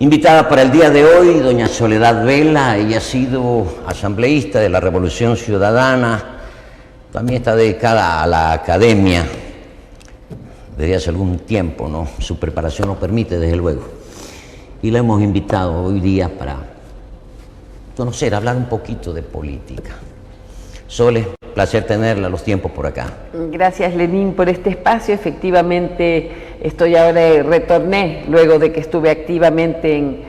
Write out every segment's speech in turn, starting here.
Invitada para el día de hoy, doña Soledad Vela. Ella ha sido asambleísta de la Revolución Ciudadana, también está dedicada a la academia desde hace algún tiempo, ¿no? Su preparación lo permite, desde luego. Y la hemos invitado hoy día para conocer, hablar un poquito de política. Sole, placer tenerla, los tiempos por acá. Gracias, Lenín, por este espacio. Efectivamente, estoy ahora, retorné, luego de que estuve activamente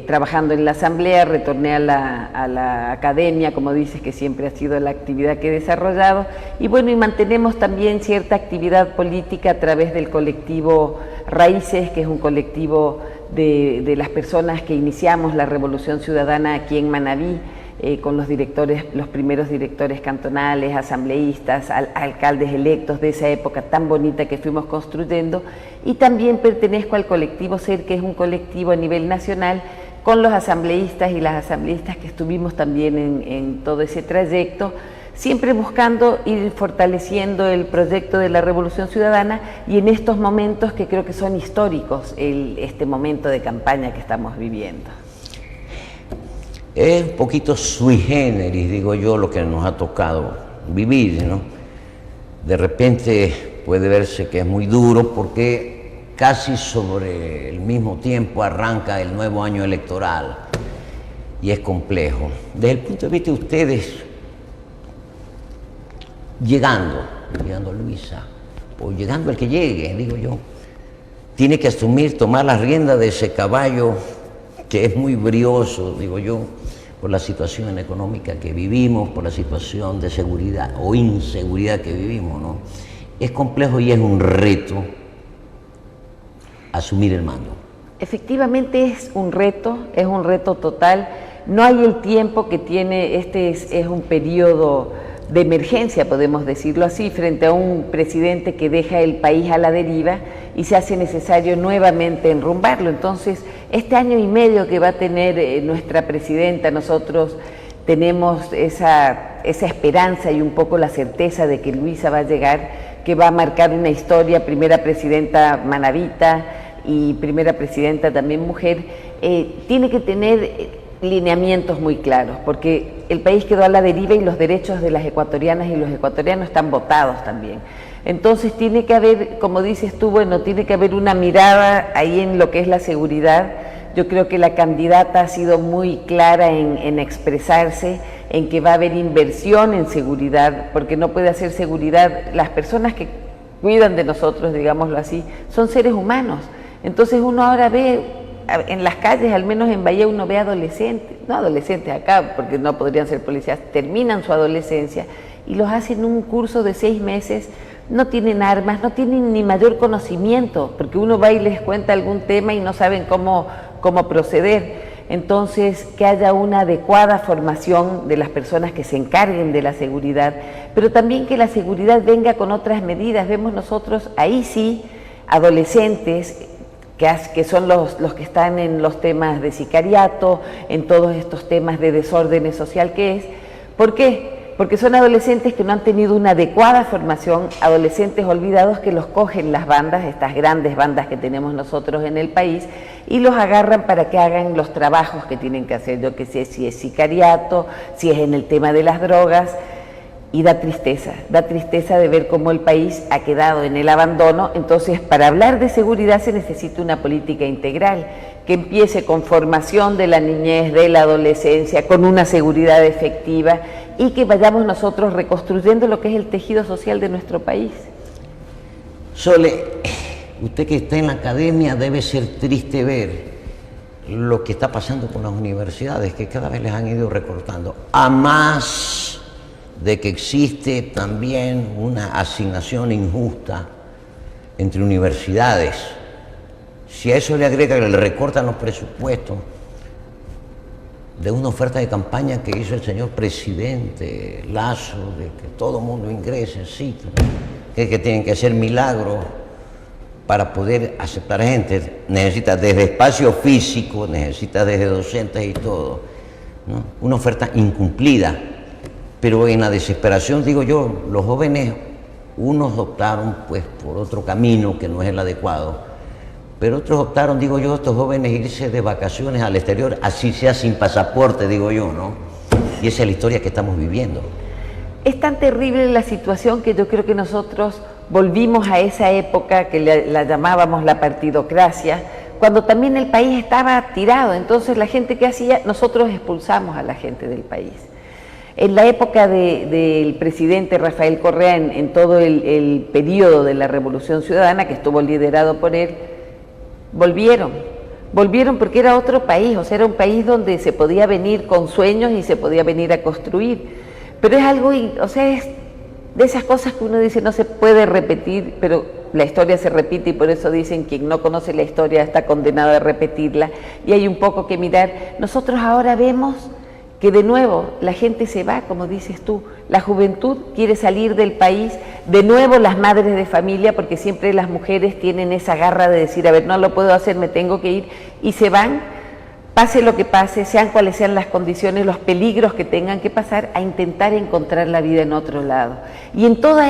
trabajando en la asamblea, retorné a la academia, como dices, que siempre ha sido la actividad que he desarrollado, y bueno, y mantenemos también cierta actividad política a través del colectivo Raíces, que es un colectivo de las personas que iniciamos la Revolución Ciudadana aquí en Manabí, con los directores, los primeros directores cantonales, asambleístas, alcaldes electos de esa época tan bonita que fuimos construyendo, y también pertenezco al colectivo SER, que es un colectivo a nivel nacional, con los asambleístas y las asambleístas que estuvimos también en todo ese trayecto, siempre buscando ir fortaleciendo el proyecto de la Revolución Ciudadana, y en estos momentos que creo que son históricos, este momento de campaña que estamos viviendo. Es un poquito sui generis, digo yo, lo que nos ha tocado vivir, ¿no? De repente puede verse que es muy duro porque casi sobre el mismo tiempo arranca el nuevo año electoral y es complejo. Desde el punto de vista de ustedes, llegando Luisa, o llegando el que llegue, digo yo, tiene que asumir, tomar las riendas de ese caballo que es muy brioso, digo yo, por la situación económica que vivimos, por la situación de seguridad o inseguridad que vivimos, ¿no? Es complejo y es un reto asumir el mando. Efectivamente es un reto total. No hay el tiempo que tiene, es un periodo de emergencia, podemos decirlo así, frente a un presidente que deja el país a la deriva y se hace necesario nuevamente enrumbarlo. Entonces, este año y medio que va a tener nuestra presidenta, nosotros tenemos esa esperanza y un poco la certeza de que Luisa va a llegar, que va a marcar una historia, primera presidenta manabita y primera presidenta también mujer. Tiene que tener lineamientos muy claros, porque el país quedó a la deriva y los derechos de las ecuatorianas y los ecuatorianos están votados también. Entonces tiene que haber, como dices tú, bueno, tiene que haber una mirada ahí en lo que es la seguridad. Yo creo que la candidata ha sido muy clara en expresarse, en que va a haber inversión en seguridad, porque no puede hacer seguridad, las personas que cuidan de nosotros, digámoslo así, son seres humanos. Entonces uno ahora ve en las calles, al menos en Bahía, uno ve adolescentes, no adolescentes acá, porque no podrían ser policías, terminan su adolescencia y los hacen un curso de 6 meses, no tienen armas, no tienen ni mayor conocimiento, porque uno va y les cuenta algún tema y no saben cómo proceder. Entonces, que haya una adecuada formación de las personas que se encarguen de la seguridad, pero también que la seguridad venga con otras medidas. Vemos nosotros, ahí sí, adolescentes, que son los que están en los temas de sicariato, en todos estos temas de desorden social que es. ¿Por qué? Porque son adolescentes que no han tenido una adecuada formación, adolescentes olvidados que los cogen las bandas, estas grandes bandas que tenemos nosotros en el país, y los agarran para que hagan los trabajos que tienen que hacer. Yo que sé si es sicariato, si es en el tema de las drogas. Y da tristeza de ver cómo el país ha quedado en el abandono. Entonces, para hablar de seguridad se necesita una política integral, que empiece con formación de la niñez, de la adolescencia, con una seguridad efectiva, y que vayamos nosotros reconstruyendo lo que es el tejido social de nuestro país. Sole, usted que está en la academia, debe ser triste ver lo que está pasando con las universidades, que cada vez les han ido recortando, a más de que existe también una asignación injusta entre universidades. Si a eso le agrega que le recortan los presupuestos de una oferta de campaña que hizo el señor presidente Lasso, de que todo mundo ingrese, sí, que tienen que hacer milagros para poder aceptar gente, necesita desde espacio físico, necesita desde docentes y todo, ¿no? Una oferta incumplida. Pero en la desesperación, digo yo, los jóvenes, unos optaron pues por otro camino que no es el adecuado, pero otros optaron, digo yo, estos jóvenes irse de vacaciones al exterior, así sea sin pasaporte, digo yo, ¿no? Y esa es la historia que estamos viviendo. Es tan terrible la situación que yo creo que nosotros volvimos a esa época que la llamábamos la partidocracia, cuando también el país estaba tirado. Entonces la gente que hacía, nosotros expulsamos a la gente del país. En la época del presidente Rafael Correa, en todo el periodo de la Revolución Ciudadana, que estuvo liderado por él, volvieron porque era otro país, o sea, era un país donde se podía venir con sueños y se podía venir a construir. Pero es algo, o sea, es de esas cosas que uno dice no se puede repetir, pero la historia se repite y por eso dicen quien no conoce la historia está condenado a repetirla. Y hay un poco que mirar. Nosotros ahora vemos que de nuevo la gente se va, como dices tú, la juventud quiere salir del país, de nuevo las madres de familia, porque siempre las mujeres tienen esa garra de decir, a ver, no lo puedo hacer, me tengo que ir, y se van, pase lo que pase, sean cuales sean las condiciones, los peligros que tengan que pasar, a intentar encontrar la vida en otro lado. Y en todo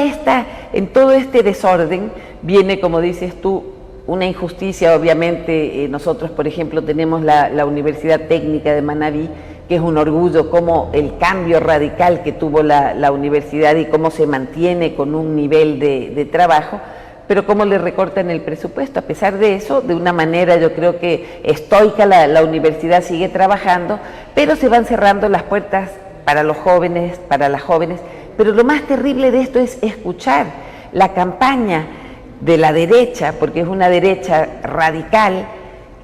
este desorden viene, como dices tú, una injusticia. Obviamente nosotros, por ejemplo, tenemos la Universidad Técnica de Manabí, que es un orgullo como el cambio radical que tuvo la universidad y cómo se mantiene con un nivel de trabajo, pero cómo le recortan el presupuesto. A pesar de eso, de una manera yo creo que estoica, la universidad sigue trabajando, pero se van cerrando las puertas para los jóvenes, para las jóvenes. Pero lo más terrible de esto es escuchar la campaña de la derecha, porque es una derecha radical,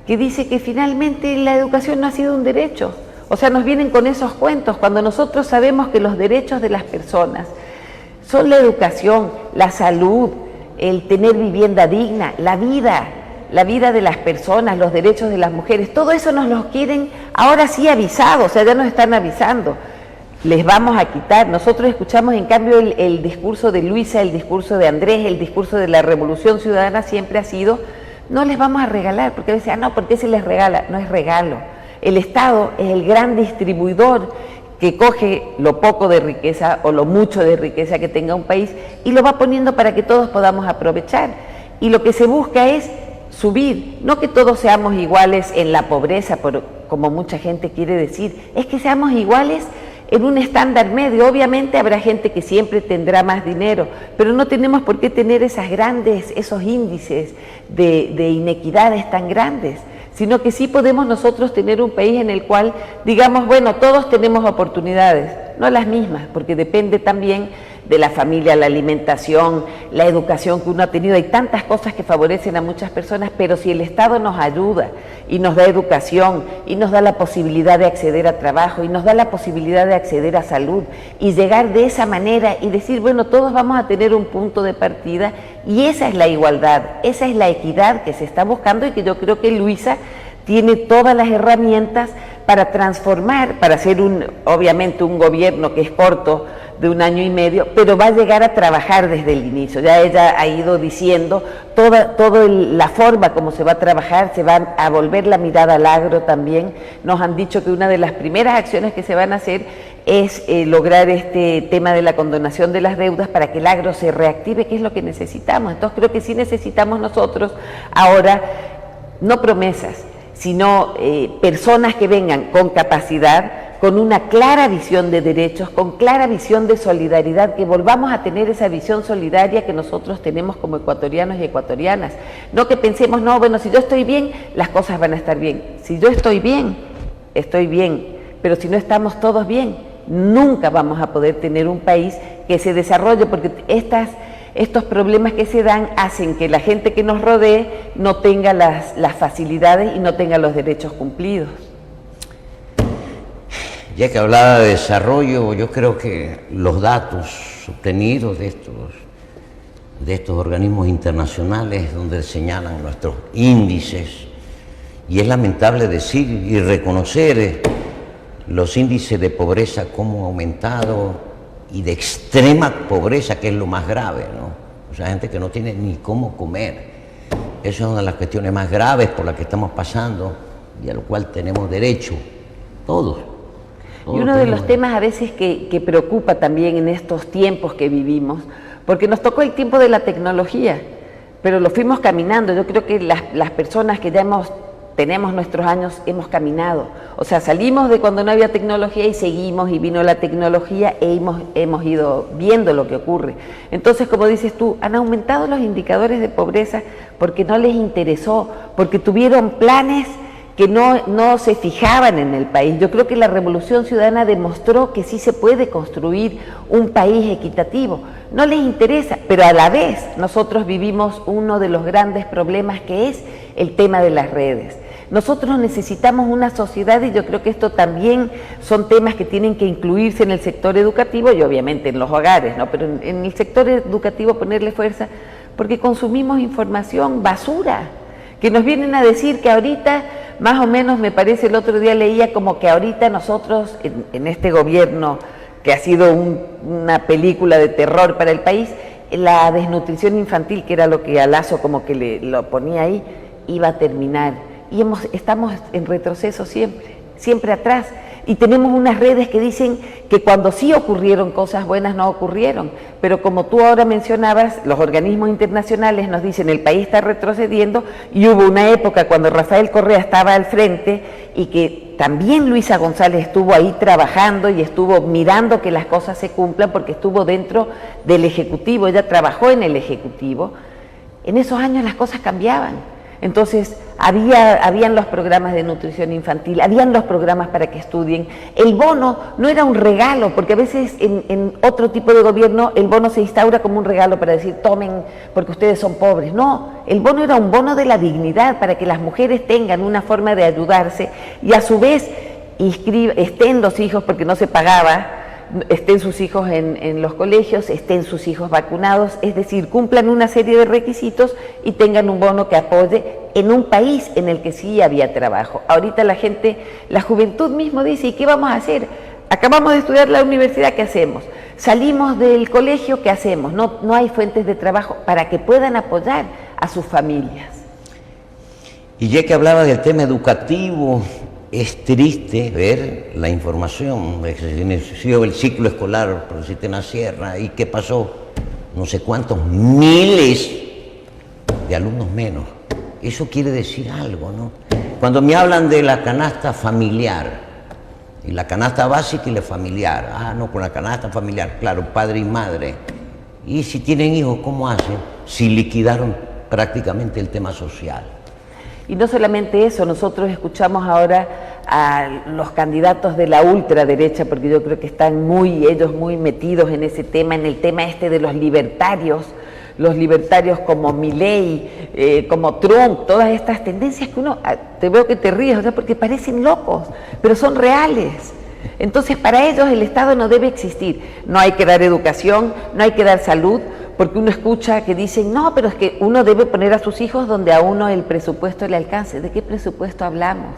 que dice que finalmente la educación no ha sido un derecho. O sea, nos vienen con esos cuentos, cuando nosotros sabemos que los derechos de las personas son la educación, la salud, el tener vivienda digna, la vida de las personas, los derechos de las mujeres, todo eso nos los quieren ahora sí avisados, o sea, ya nos están avisando. Les vamos a quitar. Nosotros escuchamos en cambio el discurso de Luisa, el discurso de Andrés, el discurso de la Revolución Ciudadana siempre ha sido, no les vamos a regalar, porque a veces, no, ¿por qué se les regala? No es regalo. El Estado es el gran distribuidor que coge lo poco de riqueza o lo mucho de riqueza que tenga un país y lo va poniendo para que todos podamos aprovechar. Y lo que se busca es subir, no que todos seamos iguales en la pobreza, como mucha gente quiere decir, es que seamos iguales en un estándar medio. Obviamente habrá gente que siempre tendrá más dinero, pero no tenemos por qué tener esos índices de inequidades tan grandes, sino que sí podemos nosotros tener un país en el cual digamos, bueno, todos tenemos oportunidades, no las mismas, porque depende también de la familia, la alimentación, la educación que uno ha tenido. Hay tantas cosas que favorecen a muchas personas, pero si el Estado nos ayuda y nos da educación y nos da la posibilidad de acceder a trabajo y nos da la posibilidad de acceder a salud y llegar de esa manera y decir, bueno, todos vamos a tener un punto de partida, y esa es la igualdad, esa es la equidad que se está buscando y que yo creo que Luisa tiene todas las herramientas para transformar, para hacer obviamente un gobierno que es corto, de 1 año y medio, pero va a llegar a trabajar desde el inicio. Ya ella ha ido diciendo toda la forma como se va a trabajar, se va a volver la mirada al agro también. Nos han dicho que una de las primeras acciones que se van a hacer es lograr este tema de la condonación de las deudas para que el agro se reactive, que es lo que necesitamos. Entonces creo que sí necesitamos nosotros ahora, no promesas, sino personas que vengan con capacidad, con una clara visión de derechos, con clara visión de solidaridad, que volvamos a tener esa visión solidaria que nosotros tenemos como ecuatorianos y ecuatorianas. No que pensemos, no, bueno, si yo estoy bien, las cosas van a estar bien. Si yo estoy bien, pero si no estamos todos bien, nunca vamos a poder tener un país que se desarrolle, porque estos problemas que se dan hacen que la gente que nos rodee no tenga las facilidades y no tenga los derechos cumplidos. Ya que hablaba de desarrollo, yo creo que los datos obtenidos de estos organismos internacionales, donde señalan nuestros índices, y es lamentable decir y reconocer los índices de pobreza como han aumentado, y de extrema pobreza, que es lo más grave, ¿no? O sea, gente que no tiene ni cómo comer. Esa es una de las cuestiones más graves por las que estamos pasando y a lo cual tenemos derecho, todos. Y uno de los temas a veces que preocupa también en estos tiempos que vivimos, porque nos tocó el tiempo de la tecnología, pero lo fuimos caminando. Yo creo que las personas que ya tenemos nuestros años, hemos caminado. O sea, salimos de cuando no había tecnología y seguimos, y vino la tecnología e hemos ido viendo lo que ocurre. Entonces, como dices tú, han aumentado los indicadores de pobreza porque no les interesó, porque tuvieron planes que no se fijaban en el país. Yo creo que la Revolución Ciudadana demostró que sí se puede construir un país equitativo. No les interesa, pero a la vez nosotros vivimos uno de los grandes problemas, que es el tema de las redes. Nosotros necesitamos una sociedad, y yo creo que esto también son temas que tienen que incluirse en el sector educativo y obviamente en los hogares, ¿no? Pero en el sector educativo ponerle fuerza, porque consumimos información basura, que nos vienen a decir que ahorita, más o menos, me parece, el otro día leía como que ahorita nosotros, en este gobierno que ha sido una película de terror para el país, la desnutrición infantil, que era lo que a Lasso como que lo ponía ahí, iba a terminar. Y estamos en retroceso siempre atrás. Y tenemos unas redes que dicen que cuando sí ocurrieron cosas buenas, no ocurrieron. Pero como tú ahora mencionabas, los organismos internacionales nos dicen el país está retrocediendo, y hubo una época cuando Rafael Correa estaba al frente y que también Luisa González estuvo ahí trabajando y estuvo mirando que las cosas se cumplan, porque estuvo dentro del Ejecutivo, ella trabajó en el Ejecutivo. En esos años las cosas cambiaban. Entonces, habían los programas de nutrición infantil, habían los programas para que estudien. El bono no era un regalo, porque a veces en otro tipo de gobierno el bono se instaura como un regalo para decir, tomen porque ustedes son pobres. No, el bono era un bono de la dignidad, para que las mujeres tengan una forma de ayudarse y a su vez estén los hijos, porque no se pagaba, estén sus hijos en los colegios, estén sus hijos vacunados, es decir, cumplan una serie de requisitos y tengan un bono que apoye en un país en el que sí había trabajo. Ahorita la juventud mismo dice, ¿y qué vamos a hacer? Acabamos de estudiar la universidad, ¿qué hacemos? Salimos del colegio, ¿qué hacemos? No hay fuentes de trabajo para que puedan apoyar a sus familias. Y ya que hablaba del tema educativo, es triste ver la información de que se inició el ciclo escolar, por decirte, en la sierra, y qué pasó, no sé cuántos miles de alumnos menos. Eso quiere decir algo, ¿no? Cuando me hablan de la canasta familiar, y la canasta básica y la familiar, no, con la canasta familiar, claro, padre y madre. Y si tienen hijos, ¿cómo hacen? Si liquidaron prácticamente el tema social. Y no solamente eso, nosotros escuchamos ahora a los candidatos de la ultraderecha, porque yo creo que están ellos muy metidos en ese tema, en el tema de los libertarios como Milei, como Trump, todas estas tendencias que te veo que te ríes, o sea, porque parecen locos, pero son reales. Entonces, para ellos el Estado no debe existir, no hay que dar educación, no hay que dar salud, porque uno escucha que dicen, no, pero es que uno debe poner a sus hijos donde a uno el presupuesto le alcance. ¿De qué presupuesto hablamos?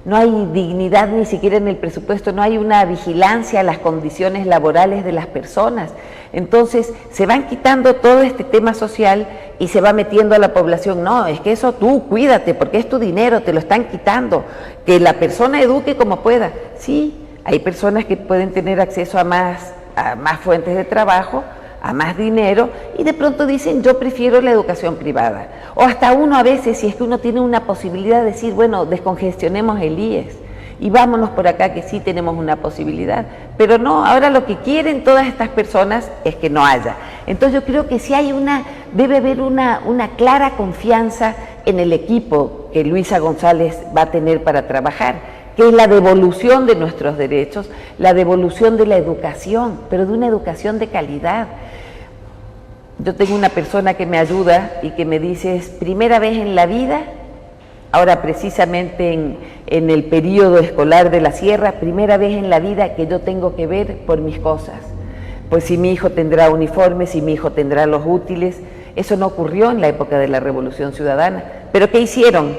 No hay dignidad ni siquiera en el presupuesto, no hay una vigilancia a las condiciones laborales de las personas. Entonces, se van quitando todo este tema social y se va metiendo a la población. No, es que eso tú cuídate, porque es tu dinero, te lo están quitando. Que la persona eduque como pueda. Sí, hay personas que pueden tener acceso a más fuentes de trabajo, a más dinero, y de pronto dicen, yo prefiero la educación privada. O hasta uno a veces, si es que uno tiene una posibilidad de decir, bueno, descongestionemos el IES y vámonos por acá que sí tenemos una posibilidad. Pero no, ahora lo que quieren todas estas personas es que no haya. Entonces yo creo que sí debe haber una clara confianza en el equipo que Luisa González va a tener para trabajar, que es la devolución de nuestros derechos, la devolución de la educación, pero de una educación de calidad. Yo tengo una persona que me ayuda y que me dice, es primera vez en la vida, ahora precisamente en el periodo escolar de la sierra, primera vez en la vida que yo tengo que ver por mis cosas. Pues si mi hijo tendrá uniforme, si mi hijo tendrá los útiles, eso no ocurrió en la época de la Revolución Ciudadana. ¿Pero qué hicieron?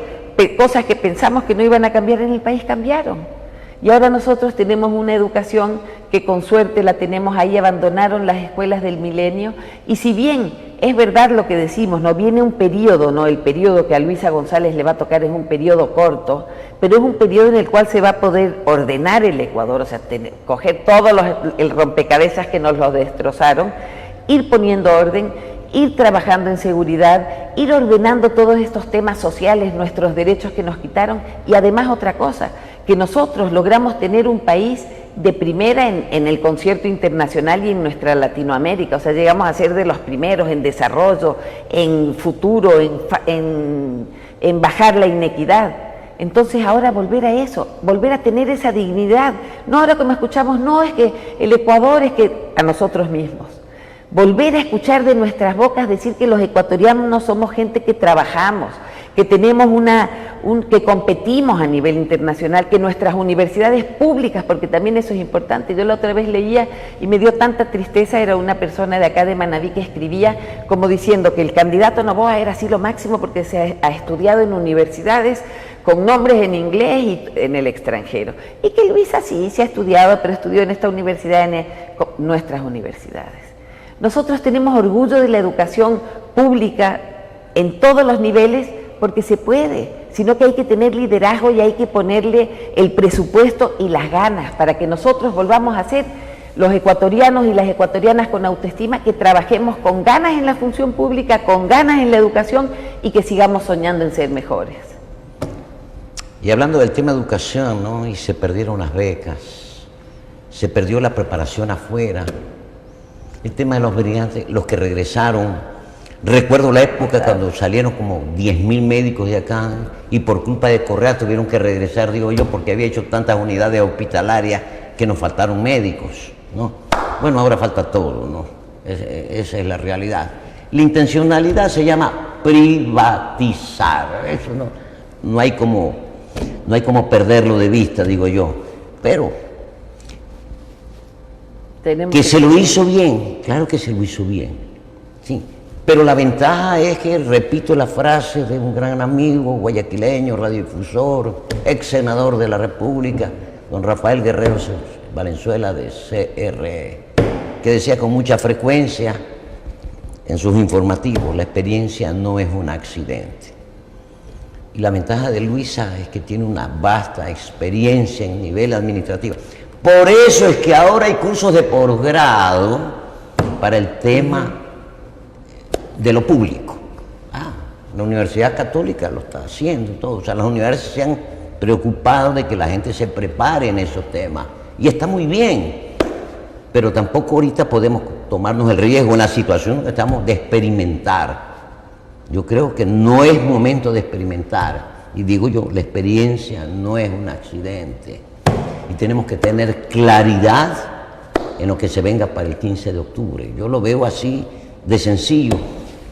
Cosas que pensamos que no iban a cambiar en el país, cambiaron. Y ahora nosotros tenemos una educación que con suerte la tenemos ahí, abandonaron las escuelas del milenio, y si bien es verdad lo que decimos, no viene un periodo, no, el periodo que a Luisa González le va a tocar es un periodo corto, pero es un periodo en el cual se va a poder ordenar el Ecuador, o sea, coger todo el rompecabezas que nos lo destrozaron, ir poniendo orden ir trabajando en seguridad, ir ordenando todos estos temas sociales, nuestros derechos que nos quitaron, y además otra cosa, que nosotros logramos tener un país de primera en el concierto internacional y en nuestra Latinoamérica, o sea, llegamos a ser de los primeros en desarrollo, en futuro, en bajar la inequidad. Entonces ahora volver a eso, volver a tener esa dignidad, no ahora como escuchamos, no es que el Ecuador, es que a nosotros mismos. Volver a escuchar de nuestras bocas decir que los ecuatorianos no somos gente que trabajamos, que tenemos que competimos a nivel internacional, que nuestras universidades públicas, porque también eso es importante. Yo la otra vez leía y me dio tanta tristeza, era una persona de acá de Manabí que escribía como diciendo que el candidato Noboa era así lo máximo porque se ha estudiado en universidades con nombres en inglés y en el extranjero. Y que Luisa sí se ha estudiado, pero estudió en esta universidad, nuestras universidades. Nosotros tenemos orgullo de la educación pública en todos los niveles porque se puede, sino que hay que tener liderazgo y hay que ponerle el presupuesto y las ganas para que nosotros volvamos a ser los ecuatorianos y las ecuatorianas con autoestima, que trabajemos con ganas en la función pública, con ganas en la educación y que sigamos soñando en ser mejores. Y hablando del tema educación, ¿no? Y se perdieron las becas, se perdió la preparación afuera, el tema de los brillantes, los que regresaron. Recuerdo la época cuando salieron como 10.000 médicos de acá y por culpa de Correa tuvieron que regresar, digo yo, porque había hecho tantas unidades hospitalarias que nos faltaron médicos, ¿no? Bueno, ahora falta todo, ¿no? Esa es la realidad. La intencionalidad se llama privatizar, eso no hay como perderlo de vista, digo yo, pero que se lo hizo bien, claro que se lo hizo bien, sí. Pero la ventaja es que, repito la frase de un gran amigo guayaquileño, radiodifusor, ex senador de la República, don Rafael Guerrero Valenzuela de CRE, que decía con mucha frecuencia en sus informativos, la experiencia no es un accidente. Y la ventaja de Luisa es que tiene una vasta experiencia en nivel administrativo. Por eso es que ahora hay cursos de posgrado para el tema de lo público. La Universidad Católica lo está haciendo todo. O sea, las universidades se han preocupado de que la gente se prepare en esos temas. Y está muy bien. Pero tampoco ahorita podemos tomarnos el riesgo en la situación que estamos de experimentar. Yo creo que no es momento de experimentar. Y digo yo, la experiencia no es un accidente. Y tenemos que tener claridad en lo que se venga para el 15 de octubre. Yo lo veo así de sencillo.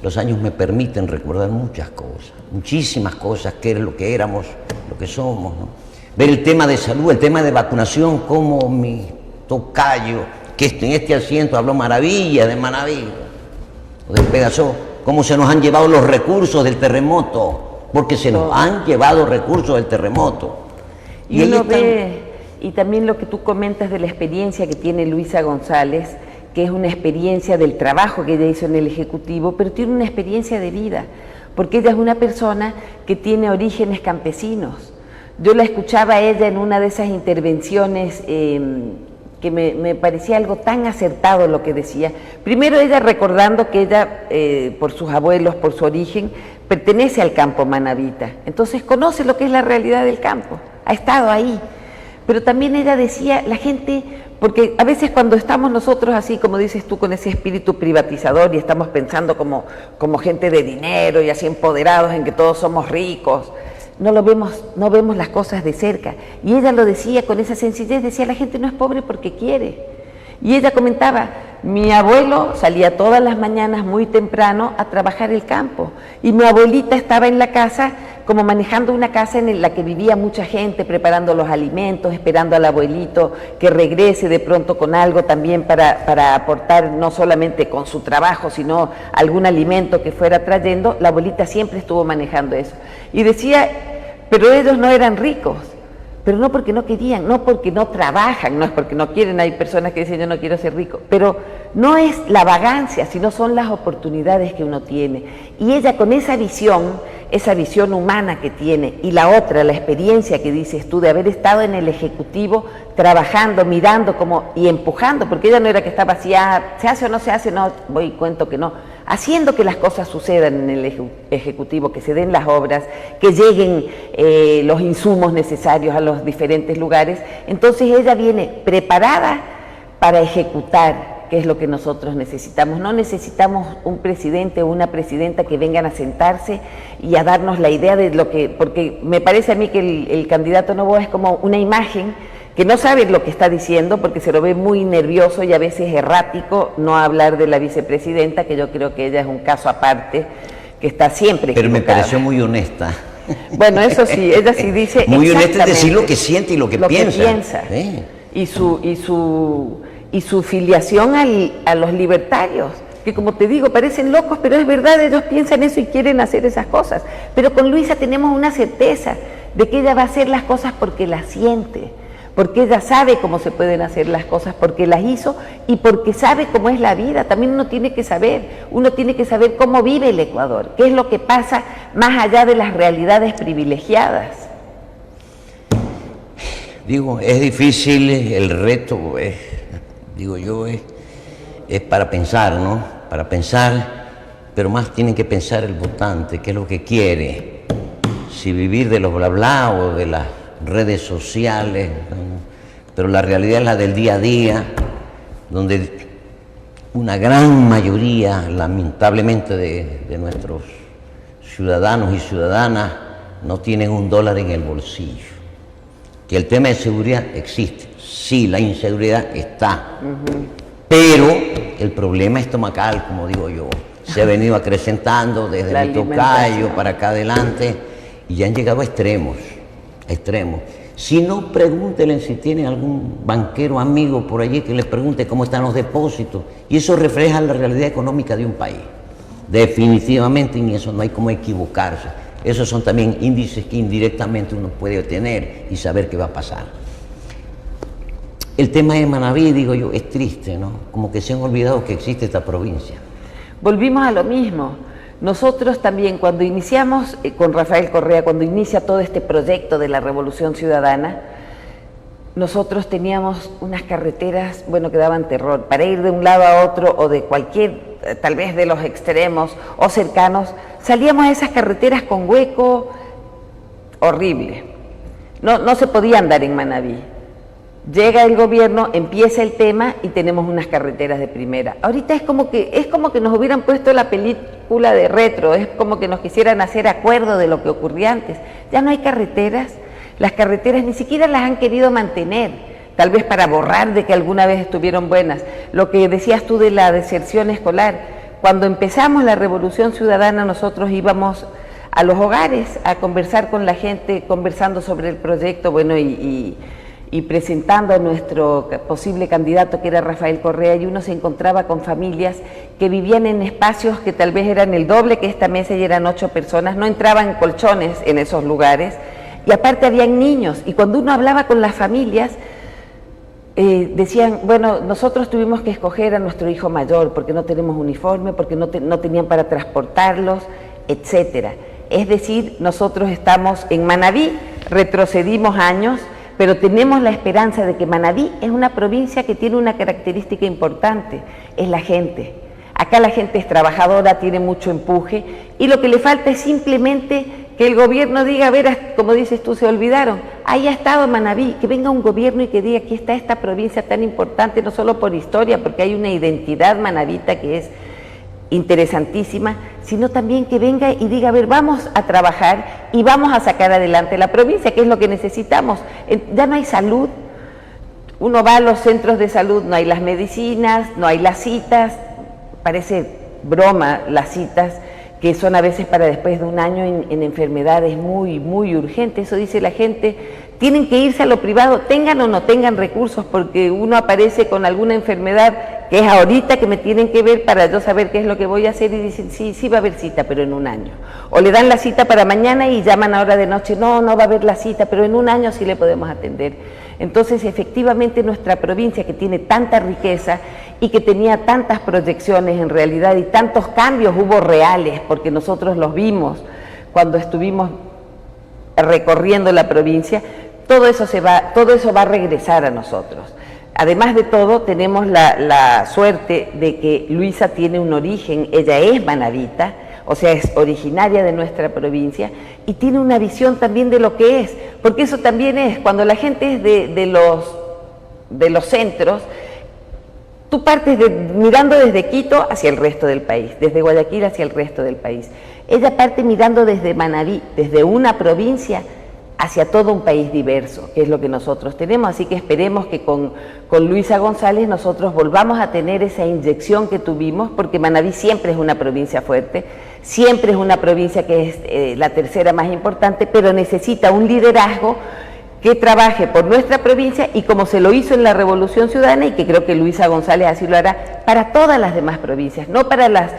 Los años me permiten recordar muchas cosas, muchísimas cosas, que es lo que éramos, lo que somos, ¿no? Ver el tema de salud, el tema de vacunación, como mi tocayo, que en este asiento habló maravillas de Manaví, o del Pegaso, cómo se nos han llevado los recursos del terremoto, porque se nos han llevado recursos del terremoto. Y uno ve, y también lo que tú comentas de la experiencia que tiene Luisa González, que es una experiencia del trabajo que ella hizo en el Ejecutivo, pero tiene una experiencia de vida, porque ella es una persona que tiene orígenes campesinos. Yo la escuchaba a ella en una de esas intervenciones que me parecía algo tan acertado lo que decía. Primero ella recordando que ella, por sus abuelos, por su origen, pertenece al campo manabita, entonces conoce lo que es la realidad del campo, ha estado ahí. Pero también ella decía, la gente, porque a veces cuando estamos nosotros así, como dices tú, con ese espíritu privatizador y estamos pensando como gente de dinero y así empoderados en que todos somos ricos, no vemos las cosas de cerca. Y ella lo decía con esa sencillez, decía, la gente no es pobre porque quiere. Y ella comentaba, mi abuelo salía todas las mañanas muy temprano a trabajar el campo y mi abuelita estaba en la casa como manejando una casa en la que vivía mucha gente, preparando los alimentos, esperando al abuelito que regrese de pronto con algo también para aportar, no solamente con su trabajo, sino algún alimento que fuera trayendo. La abuelita siempre estuvo manejando eso. Y decía, pero ellos no eran ricos. Pero no porque no querían, no porque no trabajan, no es porque no quieren, hay personas que dicen yo no quiero ser rico, pero no es la vagancia, sino son las oportunidades que uno tiene. Y ella con esa visión humana que tiene, y la otra, la experiencia que dices tú de haber estado en el Ejecutivo, trabajando, mirando y empujando, porque ella no era que estaba así, se hace o no se hace, no, voy y cuento que no. haciendo que las cosas sucedan en el Ejecutivo, que se den las obras, que lleguen los insumos necesarios a los diferentes lugares. Entonces ella viene preparada para ejecutar, que es lo que nosotros necesitamos. No necesitamos un presidente o una presidenta que vengan a sentarse y a darnos la idea de lo que, porque me parece a mí que el candidato Noboa es como una imagen que no sabe lo que está diciendo porque se lo ve muy nervioso y a veces errático, no hablar de la vicepresidenta, que yo creo que ella es un caso aparte, que está siempre Pero equivocada. me pareció muy honesta. Bueno, eso sí, ella sí dice muy honesta es decir lo que siente y lo que piensa. Sí. Y su filiación a los libertarios, que como te digo, parecen locos, pero es verdad, ellos piensan eso y quieren hacer esas cosas. Pero con Luisa tenemos una certeza de que ella va a hacer las cosas porque las siente, porque ella sabe cómo se pueden hacer las cosas, porque las hizo y porque sabe cómo es la vida. También uno tiene que saber cómo vive el Ecuador, qué es lo que pasa más allá de las realidades privilegiadas. Digo, es difícil, el reto es para pensar, ¿no? Para pensar, pero más tiene que pensar el votante, qué es lo que quiere. Si vivir de los bla bla o de las redes sociales, ¿no? Pero la realidad es la del día a día, donde una gran mayoría, lamentablemente, de nuestros ciudadanos y ciudadanas no tienen $1 en el bolsillo. Que el tema de seguridad existe, sí, la inseguridad está, pero el problema estomacal, como digo yo, se ha venido acrecentando desde mi tocayo para acá adelante y ya han llegado a extremos. Si no, pregúntenle si tienen algún banquero amigo por allí que les pregunte cómo están los depósitos, y eso refleja la realidad económica de un país. Definitivamente en eso no hay como equivocarse. Esos son también índices que indirectamente uno puede obtener y saber qué va a pasar. El tema de Manabí, digo yo, es triste, ¿no? Como que se han olvidado que existe esta provincia. Volvimos a lo mismo. Nosotros también, cuando iniciamos con Rafael Correa, cuando inicia todo este proyecto de la Revolución Ciudadana, nosotros teníamos unas carreteras, bueno, que daban terror. Para ir de un lado a otro o de cualquier, tal vez de los extremos o cercanos, salíamos a esas carreteras con hueco horrible. No se podía andar en Manabí. Llega el gobierno, empieza el tema y tenemos unas carreteras de primera. Ahorita es como que nos hubieran puesto la película de retro, es como que nos quisieran hacer acuerdo de lo que ocurría antes. Ya no hay carreteras, las carreteras ni siquiera las han querido mantener, tal vez para borrar de que alguna vez estuvieron buenas. Lo que decías tú de la deserción escolar, cuando empezamos la Revolución Ciudadana nosotros íbamos a los hogares a conversar con la gente, conversando sobre el proyecto, bueno, y presentando a nuestro posible candidato, que era Rafael Correa, y uno se encontraba con familias que vivían en espacios que tal vez eran el doble que esta mesa y eran 8 personas, no entraban colchones en esos lugares, y aparte habían niños, y cuando uno hablaba con las familias, decían, bueno, nosotros tuvimos que escoger a nuestro hijo mayor porque no tenemos uniforme, porque no tenían para transportarlos, etcétera. Es decir, nosotros estamos en Manabí, retrocedimos años, pero tenemos la esperanza de que Manabí es una provincia que tiene una característica importante, es la gente. Acá la gente es trabajadora, tiene mucho empuje, y lo que le falta es simplemente que el gobierno diga, a ver, como dices tú, se olvidaron, ahí ha estado Manabí, que venga un gobierno y que diga, aquí está esta provincia tan importante, no solo por historia, porque hay una identidad manabita que es interesantísima, sino también que venga y diga, a ver, vamos a trabajar y vamos a sacar adelante la provincia, que es lo que necesitamos. Ya no hay salud, uno va a los centros de salud, no hay las medicinas, no hay las citas, parece broma las citas, que son a veces para después de un año en enfermedades muy, muy urgentes. Eso dice la gente, tienen que irse a lo privado, tengan o no tengan recursos, porque uno aparece con alguna enfermedad que es ahorita que me tienen que ver para yo saber qué es lo que voy a hacer, y dicen, sí va a haber cita, pero en un año. O le dan la cita para mañana y llaman a hora de noche, no va a haber la cita, pero en un año sí le podemos atender. Entonces, efectivamente, nuestra provincia, que tiene tanta riqueza y que tenía tantas proyecciones en realidad y tantos cambios hubo reales, porque nosotros los vimos cuando estuvimos recorriendo la provincia, todo eso va a regresar a nosotros. además de todo, tenemos la suerte de que Luisa tiene un origen, ella es manabita, o sea, es originaria de nuestra provincia y tiene una visión también de lo que es, porque eso también es, cuando la gente es de los centros, tú partes mirando desde Quito hacia el resto del país, desde Guayaquil hacia el resto del país. Ella parte mirando desde Manabí, desde una provincia hacia todo un país diverso, que es lo que nosotros tenemos, así que esperemos que con Luisa González nosotros volvamos a tener esa inyección que tuvimos, porque Manabí siempre es una provincia fuerte, siempre es una provincia que es la tercera más importante, pero necesita un liderazgo que trabaje por nuestra provincia y como se lo hizo en la Revolución Ciudadana y que creo que Luisa González así lo hará para todas las demás provincias, no para las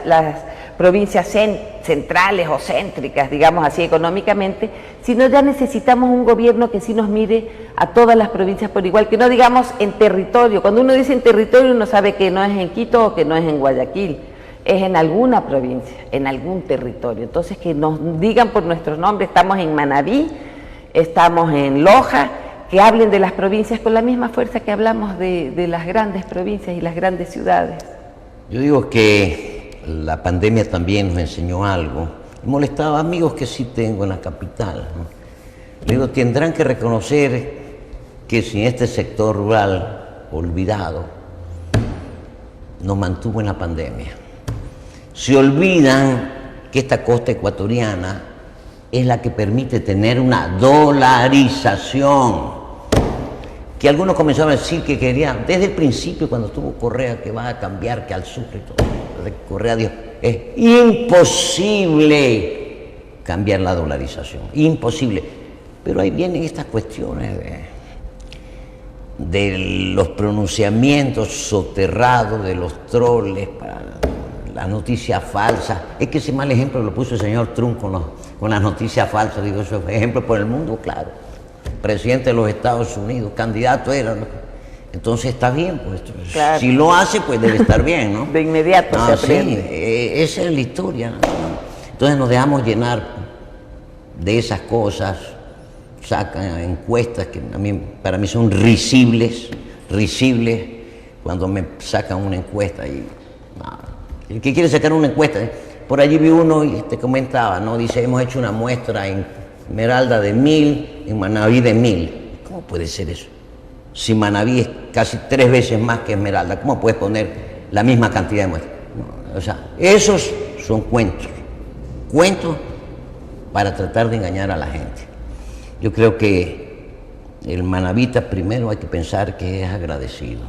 provincias centrales o céntricas, digamos así económicamente, sino ya necesitamos un gobierno que sí nos mire a todas las provincias por igual, que no digamos en territorio. Cuando uno dice en territorio uno sabe que no es en Quito o que no es en Guayaquil, es en alguna provincia, en algún territorio. Entonces que nos digan por nuestros nombres, estamos en Manabí, estamos en Loja, que hablen de las provincias con la misma fuerza que hablamos de las grandes provincias y las grandes ciudades. Yo digo que la pandemia también nos enseñó algo. He molestado a amigos que sí tengo en la capital, ¿no? Le digo, tendrán que reconocer que sin este sector rural olvidado nos mantuvo en la pandemia. Se olvidan que esta costa ecuatoriana es la que permite tener una dolarización. Que algunos comenzaban a decir que querían, desde el principio cuando estuvo Correa, que va a cambiar, que al Sucre y todo, Correa dijo, es imposible cambiar la dolarización, imposible. Pero ahí vienen estas cuestiones de los pronunciamientos soterrados de los troles para las noticias falsas. Es que ese mal ejemplo lo puso el señor Trump con las noticias falsas, digo, eso es ejemplo por el mundo, claro. Presidente de los Estados Unidos, candidato era, ¿no? Entonces está bien, pues. Claro. Si lo hace, pues debe estar bien, ¿no? De inmediato se aprende. Sí, esa es la historia, ¿no? Entonces nos dejamos llenar de esas cosas, sacan encuestas que para mí son risibles, cuando me sacan una encuesta y nada. El que quiere sacar una encuesta, por allí vi uno y te comentaba, ¿no? Dice, hemos hecho una muestra en Esmeralda de 1000, en Manabí de 1000. ¿Cómo puede ser eso? Si Manabí es casi 3 veces más que Esmeralda, ¿cómo puedes poner la misma cantidad de muestras? No, o sea, esos son cuentos para tratar de engañar a la gente. Yo creo que el manabita primero hay que pensar que es agradecido.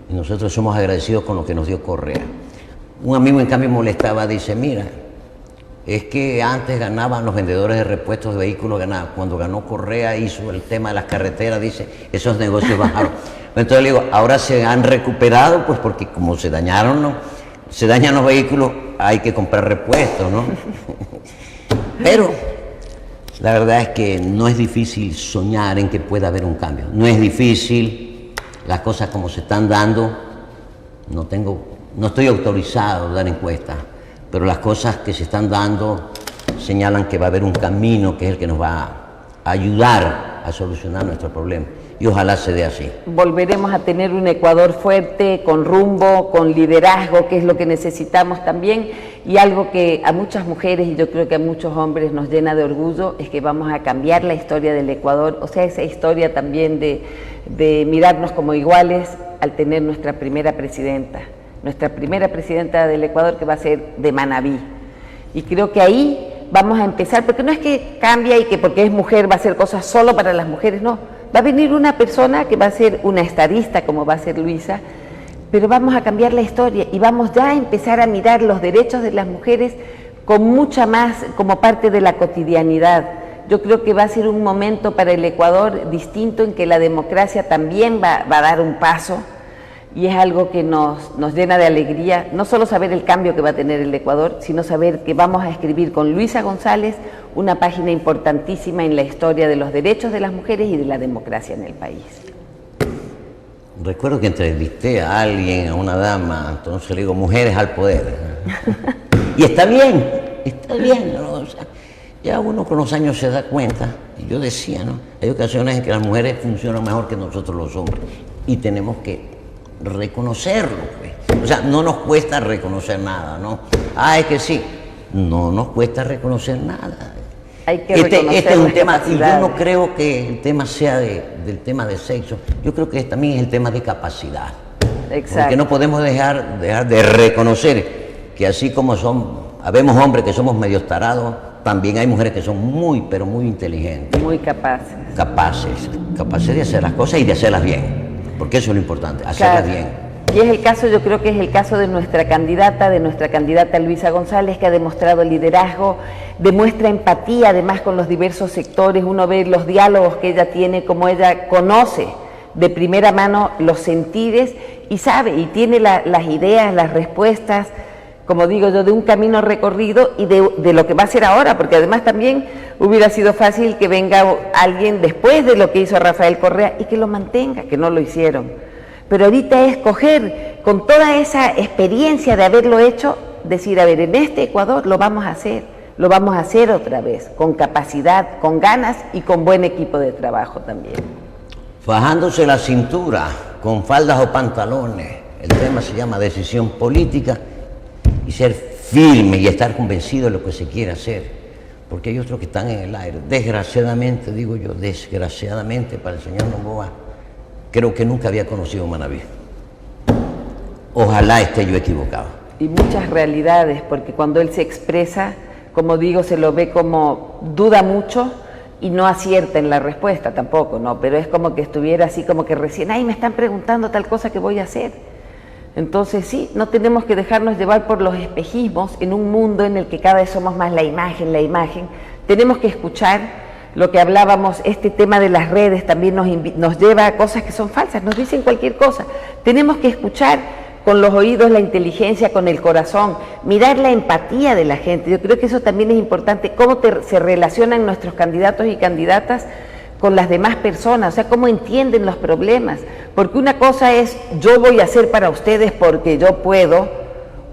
Y nosotros somos agradecidos con lo que nos dio Correa. Un amigo en cambio molestaba, dice, mira, es que antes ganaban los vendedores de repuestos de vehículos, ganaban. Cuando ganó Correa hizo el tema de las carreteras, dice, esos negocios bajaron. Entonces le digo, ahora se han recuperado, pues porque como se dañaron, ¿no? Se dañan los vehículos, hay que comprar repuestos, ¿no? Pero la verdad es que no es difícil soñar en que pueda haber un cambio. No es difícil, las cosas como se están dando, no estoy autorizado a dar encuestas, pero las cosas que se están dando señalan que va a haber un camino que es el que nos va a ayudar a solucionar nuestro problema. Y ojalá se dé así. Volveremos a tener un Ecuador fuerte, con rumbo, con liderazgo, que es lo que necesitamos también, y algo que a muchas mujeres y yo creo que a muchos hombres nos llena de orgullo, es que vamos a cambiar la historia del Ecuador, o sea, esa historia también de mirarnos como iguales al tener nuestra primera presidenta del Ecuador, que va a ser de Manabí. Y creo que ahí vamos a empezar, porque no es que cambia y que porque es mujer va a hacer cosas solo para las mujeres, no. Va a venir una persona que va a ser una estadista, como va a ser Luisa, pero vamos a cambiar la historia y vamos ya a empezar a mirar los derechos de las mujeres con mucha más, como parte de la cotidianidad. Yo creo que va a ser un momento para el Ecuador distinto, en que la democracia también va a dar un paso. Y es algo que nos llena de alegría, no solo saber el cambio que va a tener el Ecuador, sino saber que vamos a escribir con Luisa González una página importantísima en la historia de los derechos de las mujeres y de la democracia en el país. Recuerdo que entrevisté a alguien, a una dama, entonces le digo, mujeres al poder. Y está bien, ¿no? O sea, ya uno con los años se da cuenta, y yo decía, ¿no? Hay ocasiones en que las mujeres funcionan mejor que nosotros los hombres. y tenemos que reconocerlo, pues. O sea, no nos cuesta reconocer nada, ¿no? Ah, es que sí, no nos cuesta reconocer nada. Hay que reconocer este es un tema, y yo capacidades. no creo que el tema sea del tema de sexo, yo creo que también es el tema de capacidad. Exacto. Porque no podemos dejar de reconocer que así como habemos hombres que somos medios tarados, también hay mujeres que son muy, pero muy inteligentes. Muy capaces. Capaces de hacer las cosas y de hacerlas bien, porque eso es lo importante, hacerlas Claro. bien. Y es el caso, yo creo que es el caso de nuestra candidata Luisa González, que ha demostrado liderazgo, demuestra empatía además con los diversos sectores. Uno ve los diálogos que ella tiene, como ella conoce de primera mano los sentires y sabe, y tiene las ideas, las respuestas, como digo yo, de un camino recorrido y de lo que va a hacer ahora, porque además también hubiera sido fácil que venga alguien después de lo que hizo Rafael Correa y que lo mantenga, que no lo hicieron. Pero ahorita es coger con toda esa experiencia de haberlo hecho, decir, a ver, en este Ecuador lo vamos a hacer otra vez, con capacidad, con ganas y con buen equipo de trabajo también. Fajándose la cintura con faldas o pantalones, el tema se llama decisión política, y ser firme y estar convencido de lo que se quiere hacer, porque hay otros que están en el aire. Desgraciadamente, digo yo, desgraciadamente para el señor Noboa, creo que nunca había conocido Manaví. Ojalá esté yo equivocado. Y muchas realidades, porque cuando él se expresa, como digo, se lo ve como duda mucho y no acierta en la respuesta tampoco, ¿no? Pero es como que estuviera así, como que recién, ay, me están preguntando tal cosa que voy a hacer. Entonces sí, no tenemos que dejarnos llevar por los espejismos en un mundo en el que cada vez somos más la imagen. Tenemos que escuchar lo que hablábamos, este tema de las redes también nos lleva a cosas que son falsas, nos dicen cualquier cosa. Tenemos que escuchar con los oídos la inteligencia, con el corazón, mirar la empatía de la gente. Yo creo que eso también es importante, cómo se relacionan nuestros candidatos y candidatas con las demás personas, o sea, cómo entienden los problemas. Porque una cosa es, yo voy a hacer para ustedes porque yo puedo,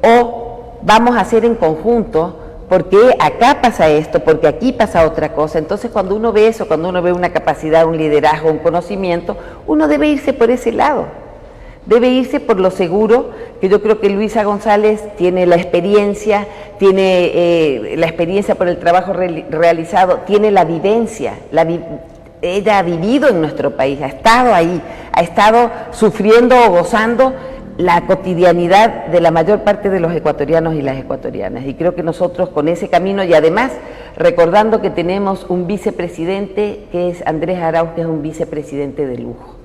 o vamos a hacer en conjunto, porque acá pasa esto, porque aquí pasa otra cosa. Entonces, cuando uno ve eso, cuando uno ve una capacidad, un liderazgo, un conocimiento, uno debe irse por ese lado. Debe irse por lo seguro, que yo creo que Luisa González tiene la experiencia, por el trabajo realizado, tiene la vivencia, ella ha vivido en nuestro país, ha estado ahí, ha estado sufriendo o gozando la cotidianidad de la mayor parte de los ecuatorianos y las ecuatorianas. Y creo que nosotros con ese camino, y además recordando que tenemos un vicepresidente que es Andrés Arauz, que es un vicepresidente de lujo.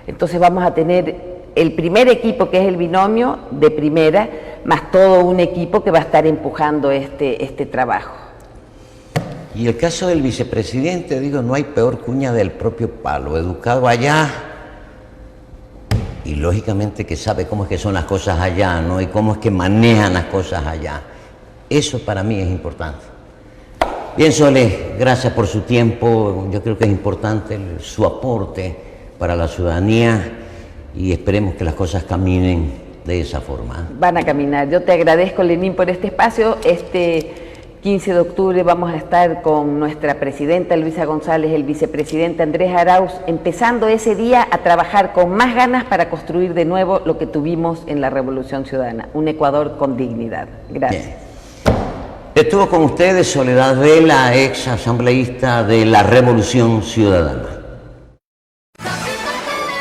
Entonces vamos a tener el primer equipo, que es el binomio de primera, más todo un equipo que va a estar empujando este trabajo. Y el caso del vicepresidente, digo, no hay peor cuña del propio palo, educado allá, y lógicamente que sabe cómo es que son las cosas allá, ¿no? Y cómo es que manejan las cosas allá. Eso para mí es importante. Bien, Sole, gracias por su tiempo. Yo creo que es importante su aporte para la ciudadanía y esperemos que las cosas caminen de esa forma. Van a caminar. Yo te agradezco, Lenín, por este espacio. Este 15 de octubre vamos a estar con nuestra presidenta Luisa González, el vicepresidente Andrés Arauz, empezando ese día a trabajar con más ganas para construir de nuevo lo que tuvimos en la Revolución Ciudadana, un Ecuador con dignidad. Gracias. Bien. Estuvo con ustedes Soledad Vela, ex asambleísta de la Revolución Ciudadana.